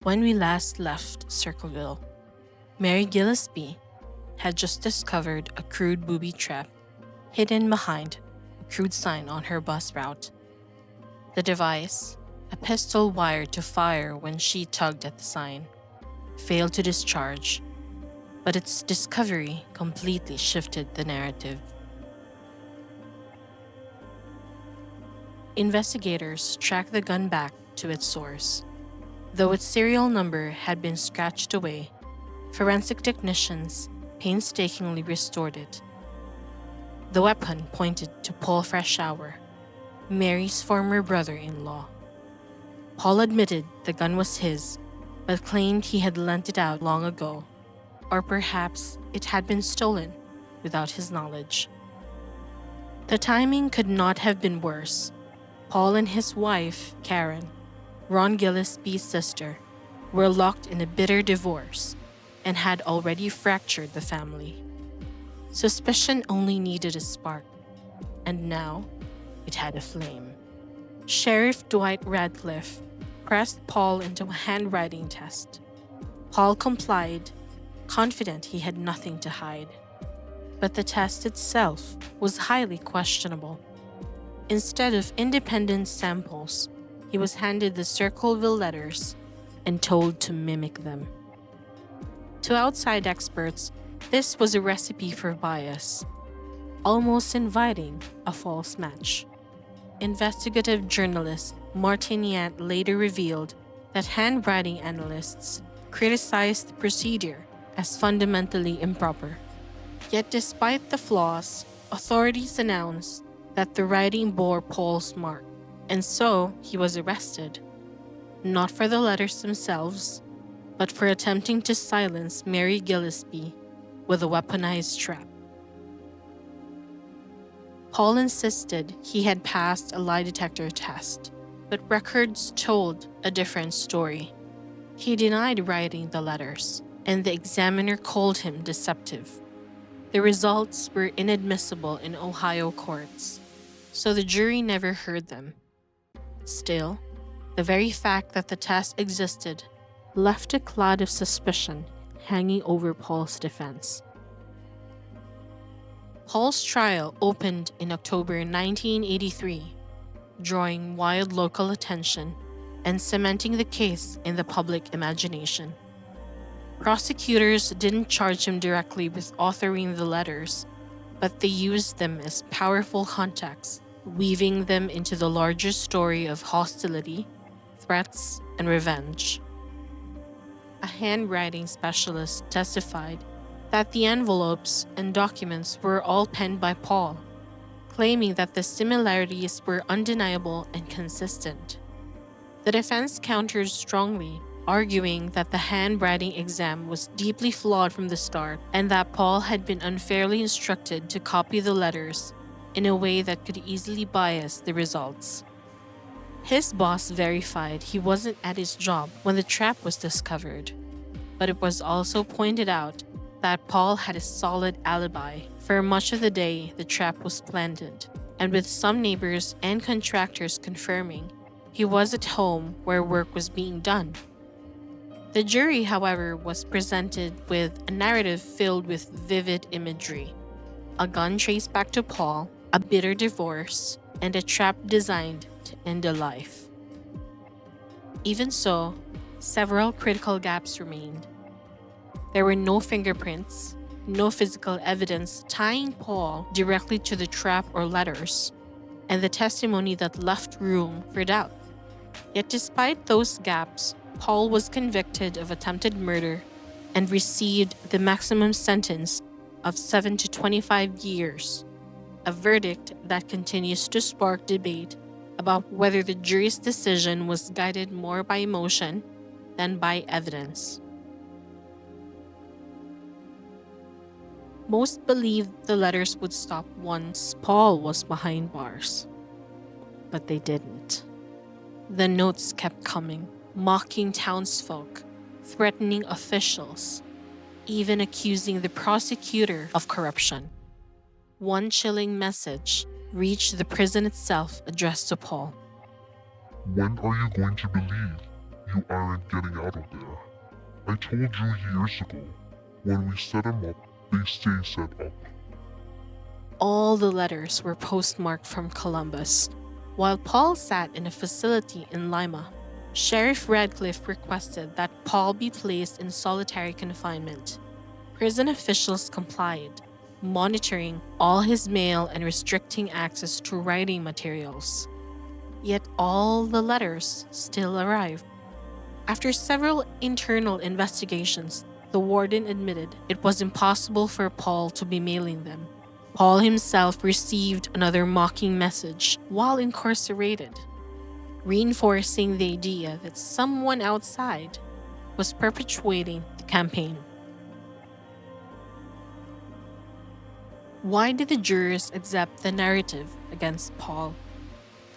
When we last left Circleville, Mary Gillispie had just discovered a crude booby trap hidden behind a crude sign on her bus route. The device, a pistol wired to fire when she tugged at the sign, failed to discharge, but its discovery completely shifted the narrative. Investigators tracked the gun back to its source. Though its serial number had been scratched away, forensic technicians painstakingly restored it. The weapon pointed to Paul Freshour, Mary's former brother-in-law. Paul admitted the gun was his, but claimed he had lent it out long ago, or perhaps it had been stolen without his knowledge. The timing could not have been worse. Paul and his wife, Karen, Ron Gillispie's sister, were locked in a bitter divorce and had already fractured the family. Suspicion only needed a spark, and now it had a flame. Sheriff Dwight Radcliffe pressed Paul into a handwriting test. Paul complied, confident he had nothing to hide. But the test itself was highly questionable. Instead of independent samples, he was handed the Circleville Letters and told to mimic them. To outside experts, this was a recipe for bias, almost inviting a false match. Investigative journalist Martin Yant later revealed that handwriting analysts criticized the procedure as fundamentally improper. Yet despite the flaws, authorities announced that the writing bore Paul's mark, and so he was arrested, not for the letters themselves, but for attempting to silence Mary Gillispie with a weaponized trap. Paul insisted he had passed a lie detector test, but records told a different story. He denied writing the letters, and the examiner called him deceptive. The results were inadmissible in Ohio courts, so the jury never heard them. Still, the very fact that the test existed left a cloud of suspicion hanging over Paul's defense. Paul's trial opened in October 1983, drawing wide local attention and cementing the case in the public imagination. Prosecutors didn't charge him directly with authoring the letters, but they used them as powerful context, weaving them into the larger story of hostility, threats, and revenge. A handwriting specialist testified that the envelopes and documents were all penned by Paul, claiming that the similarities were undeniable and consistent. The defense countered strongly, arguing that the handwriting exam was deeply flawed from the start and that Paul had been unfairly instructed to copy the letters in a way that could easily bias the results. His boss verified he wasn't at his job when the trap was discovered, but it was also pointed out that Paul had a solid alibi for much of the day the trap was planted, and with some neighbors and contractors confirming he was at home where work was being done. The jury, however, was presented with a narrative filled with vivid imagery: a gun traced back to Paul, a bitter divorce, and a trap designed to end a life. Even so, several critical gaps remained. There were no fingerprints, no physical evidence tying Paul directly to the trap or letters, and the testimony that left room for doubt. Yet despite those gaps, Paul was convicted of attempted murder and received the maximum sentence of 7 to 25 years, a verdict that continues to spark debate about whether the jury's decision was guided more by emotion than by evidence. Most believed the letters would stop once Paul was behind bars, but they didn't. The notes kept coming, mocking townsfolk, threatening officials, even accusing the prosecutor of corruption. One chilling message reached the prison itself addressed to Paul. When are you going to believe You aren't getting out of there. I told you years ago, when we set them up, they stay set up. All the letters were postmarked from Columbus. While Paul sat in a facility in Lima, Sheriff Radcliffe requested that Paul be placed in solitary confinement. Prison officials complied, monitoring all his mail and restricting access to writing materials. Yet all the letters still arrived. After several internal investigations, the warden admitted it was impossible for Paul to be mailing them. Paul himself received another mocking message while incarcerated, reinforcing the idea that someone outside was perpetuating the campaign. Why did the jurors accept the narrative against Paul?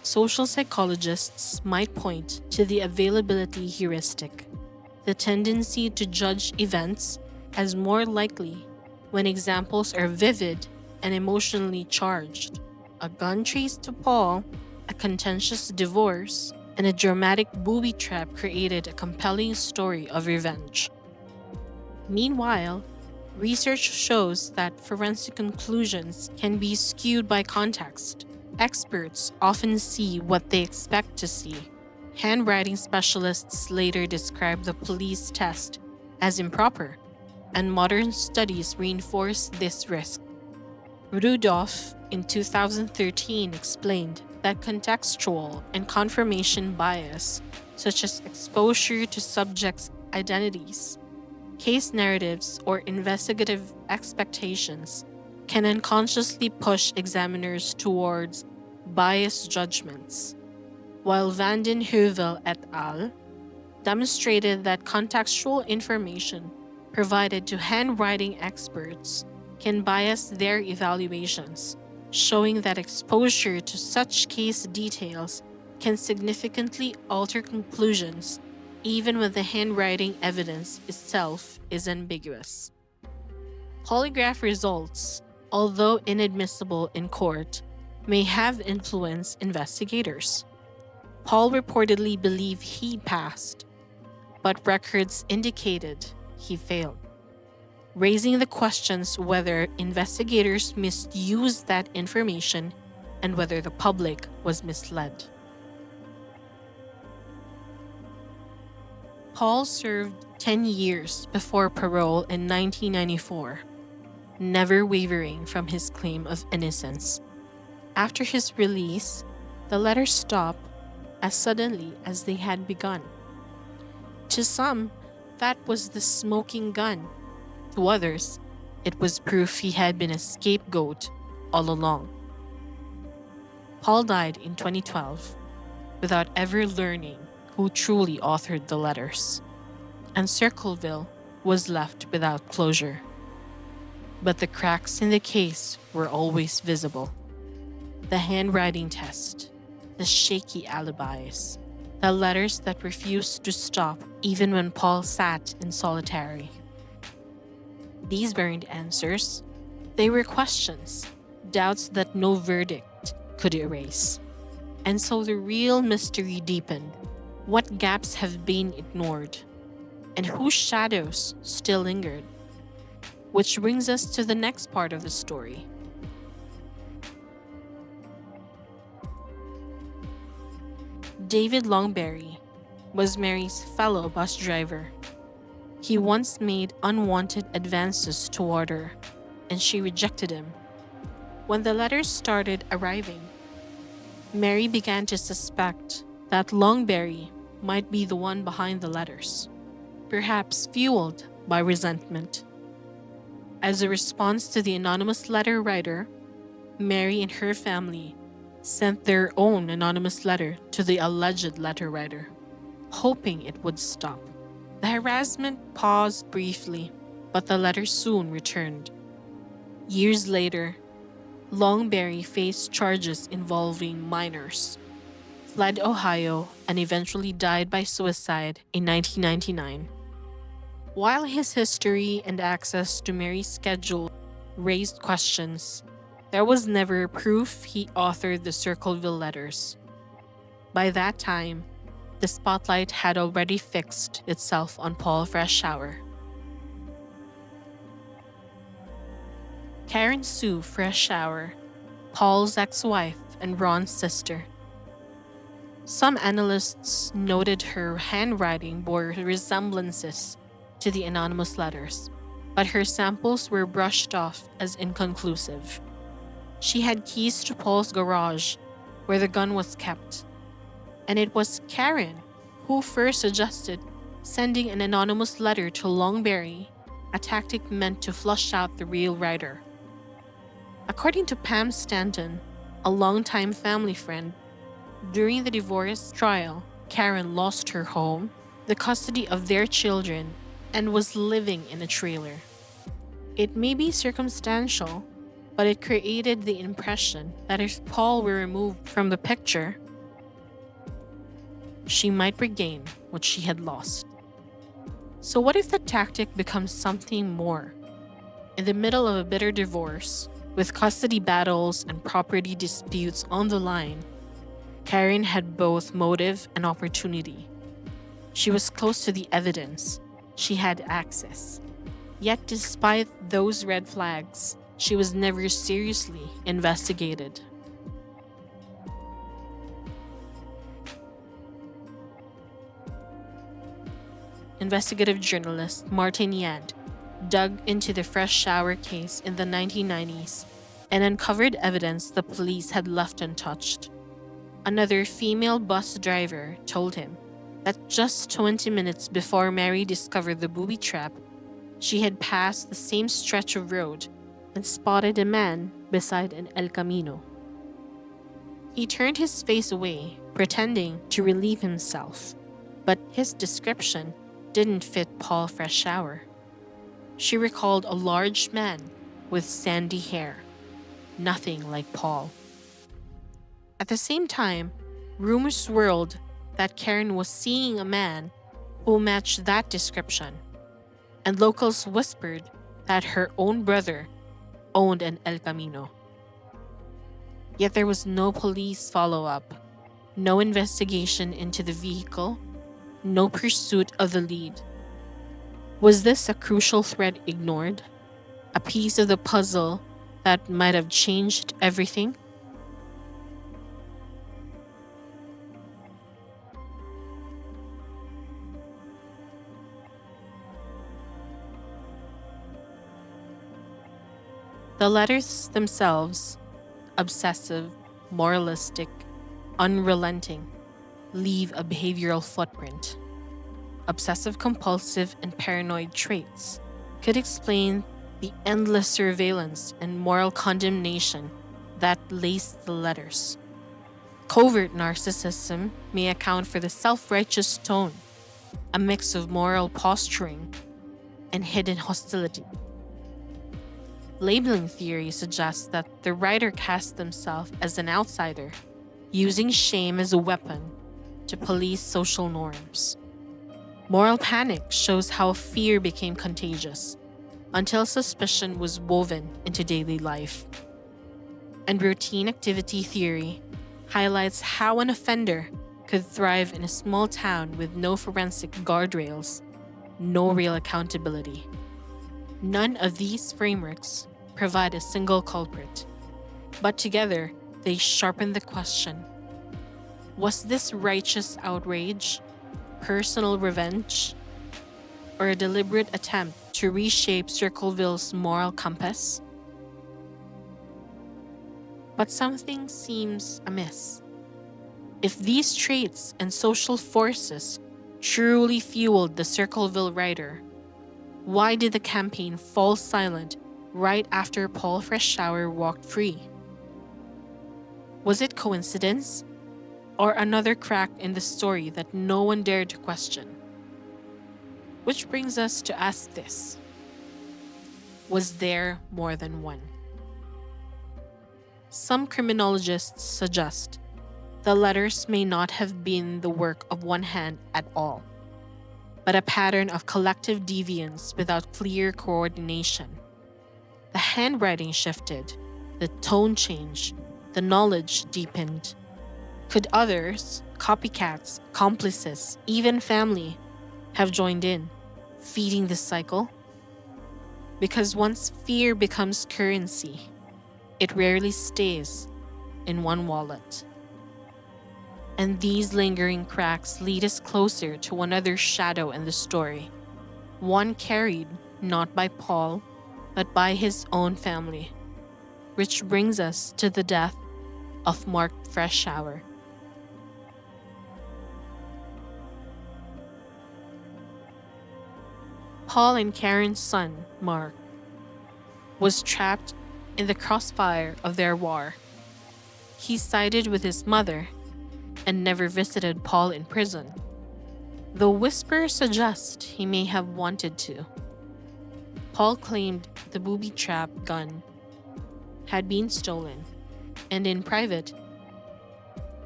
Social psychologists might point to the availability heuristic, the tendency to judge events as more likely when examples are vivid and emotionally charged. A gun chase to Paul, a contentious divorce, and a dramatic booby trap created a compelling story of revenge. Meanwhile, research shows that forensic conclusions can be skewed by context. Experts often see what they expect to see. Handwriting specialists later describe the police test as improper, and modern studies reinforce this risk. Rudolph, in 2013, explained that contextual and confirmation bias, such as exposure to subjects' identities, case narratives, or investigative expectations, can unconsciously push examiners towards biased judgments, while Vanden Heuvel et al. Demonstrated that contextual information provided to handwriting experts can bias their evaluations, showing that exposure to such case details can significantly alter conclusions even when the handwriting evidence itself is ambiguous. Polygraph results, although inadmissible in court, may have influenced investigators. Paul reportedly believed he passed, but records indicated he failed, raising the questions whether investigators misused that information and whether the public was misled. Paul served 10 years before parole in 1994, never wavering from his claim of innocence. After his release, the letters stopped as suddenly as they had begun. To some, that was the smoking gun. To others, it was proof he had been a scapegoat all along. Paul died in 2012 without ever learning who truly authored the letters, and Circleville was left without closure. But the cracks in the case were always visible. The handwriting test, the shaky alibis, the letters that refused to stop even when Paul sat in solitary. These weren't answers. They were questions, doubts that no verdict could erase. And so the real mystery deepened. What gaps have been ignored? And whose shadows still lingered? Which brings us to the next part of the story. David Longberry was Mary's fellow bus driver. He once made unwanted advances toward her, and she rejected him. When the letters started arriving, Mary began to suspect that Longberry might be the one behind the letters, perhaps fueled by resentment. As a response to the anonymous letter writer, Mary and her family sent their own anonymous letter to the alleged letter writer, hoping it would stop. The harassment paused briefly, but the letter soon returned. Years later, Longberry faced charges involving minors, fled Ohio, and eventually died by suicide in 1999. While his history and access to Mary's schedule raised questions, there was never proof he authored the Circleville Letters. By that time, the spotlight had already fixed itself on Paul Freshour. Karen Sue Freshour, Paul's ex-wife and Ron's sister. Some analysts noted her handwriting bore resemblances to the anonymous letters, but her samples were brushed off as inconclusive. She had keys to Paul's garage, where the gun was kept, and it was Karen who first suggested sending an anonymous letter to Longberry, a tactic meant to flush out the real writer. According to Pam Stanton, a longtime family friend, during the divorce trial, Karen lost her home, the custody of their children, and was living in a trailer. It may be circumstantial, but it created the impression that if Paul were removed from the picture, she might regain what she had lost. So what if the tactic becomes something more? In the middle of a bitter divorce, with custody battles and property disputes on the line, Karen had both motive and opportunity. She was close to the evidence. She had access. Yet despite those red flags, she was never seriously investigated. Investigative journalist Martin Yand dug into the Freshour case in the 1990s and uncovered evidence the police had left untouched. Another female bus driver told him that just 20 minutes before Mary discovered the booby trap, she had passed the same stretch of road and spotted a man beside an El Camino. He turned his face away, pretending to relieve himself, but his description didn't fit Paul Freshour. She recalled a large man with sandy hair, nothing like Paul. At the same time, rumors swirled that Karen was seeing a man who matched that description, and locals whispered that her own brother owned an El Camino. Yet there was no police follow-up, no investigation into the vehicle, no pursuit of the lead. Was this a crucial thread ignored? A piece of the puzzle that might have changed everything? The letters themselves, obsessive, moralistic, unrelenting, leave a behavioral footprint. Obsessive-compulsive and paranoid traits could explain the endless surveillance and moral condemnation that laced the letters. Covert narcissism may account for the self-righteous tone, a mix of moral posturing and hidden hostility. Labeling theory suggests that the writer cast themselves as an outsider, using shame as a weapon to police social norms. Moral panic shows how fear became contagious, until suspicion was woven into daily life. And routine activity theory highlights how an offender could thrive in a small town with no forensic guardrails, no real accountability. None of these frameworks provide a single culprit, but together they sharpen the question: was this righteous outrage, personal revenge, or a deliberate attempt to reshape Circleville's moral compass? But something seems amiss. If these traits and social forces truly fueled the Circleville writer, why did the campaign fall silent right after Paul Freshour walked free? Was it coincidence, or another crack in the story that no one dared to question? Which brings us to ask this: was there more than one? Some criminologists suggest the letters may not have been the work of one hand at all, but a pattern of collective deviance without clear coordination. The handwriting shifted, the tone changed, the knowledge deepened. Could others, copycats, accomplices, even family, have joined in, feeding this cycle? Because once fear becomes currency, it rarely stays in one wallet. And these lingering cracks lead us closer to another shadow in the story, one carried not by Paul, but by his own family, which brings us to the death of Mark Freshour. Paul and Karen's son, Mark, was trapped in the crossfire of their war. He sided with his mother and never visited Paul in prison, though whispers suggest he may have wanted to. Paul claimed the booby trap gun had been stolen, and in private,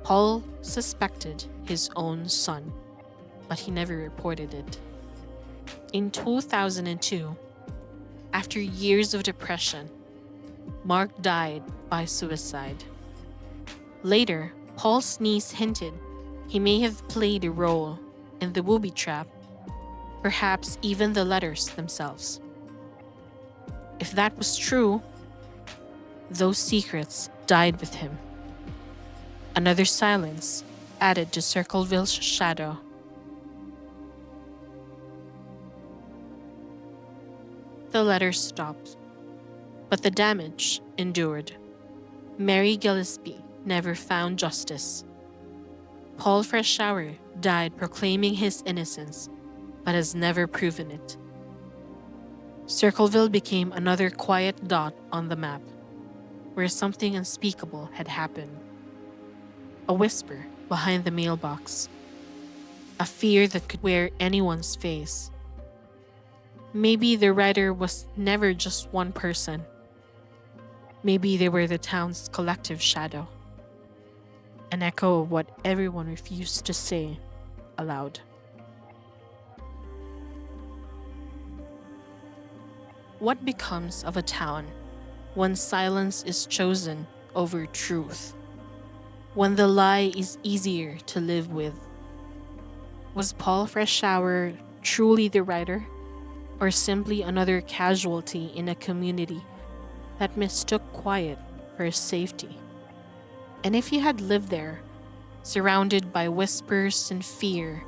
Paul suspected his own son, but he never reported it. In 2002, after years of depression, Mark died by suicide. Later, Paul's niece hinted he may have played a role in the booby trap, perhaps even the letters themselves. If that was true, those secrets died with him. Another silence added to Circleville's shadow. The letters stopped, but the damage endured. Mary Gillispie never found justice. Paul Freshour died proclaiming his innocence, but has never proven it. Circleville became another quiet dot on the map, where something unspeakable had happened. A whisper behind the mailbox. A fear that could wear anyone's face. Maybe the writer was never just one person. Maybe they were the town's collective shadow. An echo of what everyone refused to say aloud. What becomes of a town when silence is chosen over truth? When the lie is easier to live with? Was Paul Freshour truly the writer, or simply another casualty in a community that mistook quiet for safety? And if you had lived there, surrounded by whispers and fear,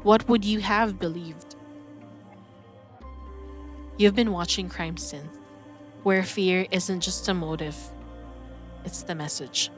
what would you have believed? You've been watching CrimeSynth, where fear isn't just a motive, it's the message.